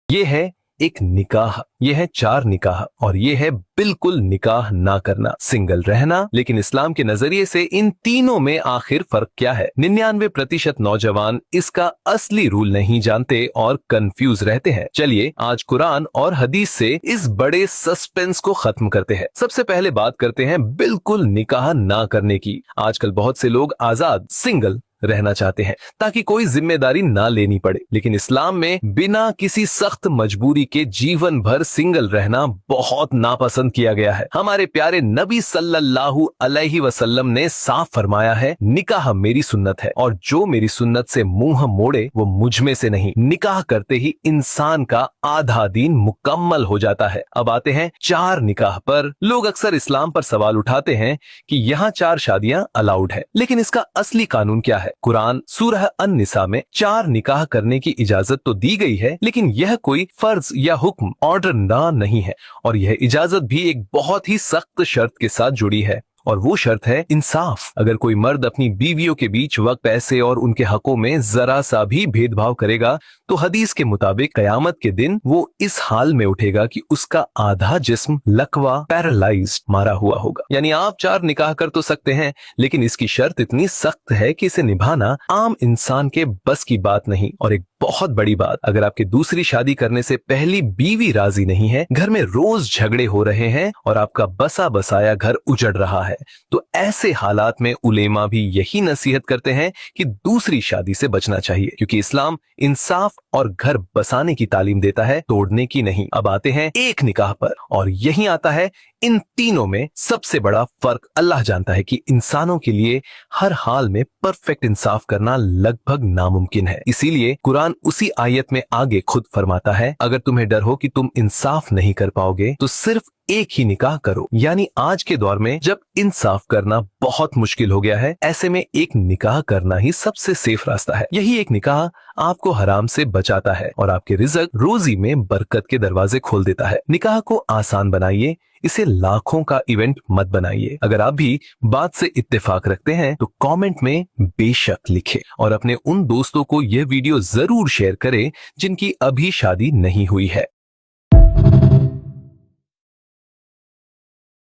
ये है एक निकाह, ये है 4 निकाह और ये है बिल्कुल निकाह ना करना, सिंगल रहना। लेकिन इस्लाम के नजरिए से इन तीनों में आखिर फर्क क्या है? 99% नौजवान इसका असली रूल नहीं जानते और कंफ्यूज रहते हैं। चलिए आज कुरान और हदीस से इस बड़े सस्पेंस को खत्म करते हैं। सबसे पहले बात करते हैं बिल्कुल निकाह ना करने की। आजकल बहुत से लोग आजाद सिंगल रहना चाहते हैं ताकि कोई जिम्मेदारी ना लेनी पड़े, लेकिन इस्लाम में बिना किसी सख्त मजबूरी के जीवन भर सिंगल रहना बहुत नापसंद किया गया है। हमारे प्यारे नबी सल्लल्लाहु अलैहि वसल्लम ने साफ फरमाया है, निकाह मेरी सुन्नत है और जो मेरी सुन्नत से मुंह मोड़े वो मुझ में से नहीं। निकाह करते ही इंसान का आधा दीन मुकम्मल हो जाता है। अब आते हैं 4 निकाह पर। लोग अक्सर इस्लाम पर सवाल उठाते हैं कि यहाँ 4 शादियां अलाउड है, लेकिन इसका असली कानून क्या है? कुरान सूरह अन-निसा में 4 निकाह करने की इजाजत तो दी गई है, लेकिन यह कोई फर्ज या हुक्म ऑर्डर ना नहीं है और यह इजाजत भी एक बहुत ही सख्त शर्त के साथ जुड़ी है और वो शर्त है इंसाफ। अगर कोई मर्द अपनी बीवियों के बीच वक्त, पैसे और उनके हकों में जरा सा भी भेदभाव करेगा तो हदीस के मुताबिक कयामत के दिन वो इस हाल में उठेगा कि उसका आधा जिस्म लकवा पैरालाइज्ड मारा हुआ होगा। यानी आप 4 निकाह कर तो सकते हैं, लेकिन इसकी शर्त इतनी सख्त है कि इसे निभाना आम इंसान के बस की बात नहीं। और एक बहुत बड़ी बात, अगर आपके दूसरी शादी करने से पहली बीवी राजी नहीं है, घर में रोज झगड़े हो रहे हैं और आपका बसा बसाया घर उजड़ रहा है, तो ऐसे हालात में उलेमा भी यही नसीहत करते हैं कि दूसरी शादी से बचना चाहिए, क्योंकि इस्लाम इंसाफ और घर बसाने की तालीम देता है, तोड़ने की नहीं। अब आते हैं एक निकाह पर और यही आता है इन तीनों में सबसे बड़ा फर्क। अल्लाह जानता है कि इंसानों के लिए हर हाल में परफेक्ट इंसाफ करना लगभग नामुमकिन है। इसीलिए कुरान उसी आयत में आगे खुद फरमाता है, अगर तुम्हें डर हो कि तुम इंसाफ नहीं कर पाओगे तो सिर्फ एक ही निकाह करो। यानी आज के दौर में जब इंसाफ करना बहुत मुश्किल हो गया है, ऐसे में एक निकाह करना ही सबसे सेफ रास्ता है। यही एक निकाह आपको हराम से बचाता है और आपके रिज़्क रोजी में बरकत के दरवाजे खोल देता है। निकाह को आसान बनाइए, इसे लाखों का इवेंट मत बनाइए। अगर आप भी बात से इत्तेफाक रखते हैं तो कमेंट में बेशक लिखें और अपने उन दोस्तों को यह वीडियो जरूर शेयर करें जिनकी अभी शादी नहीं हुई है।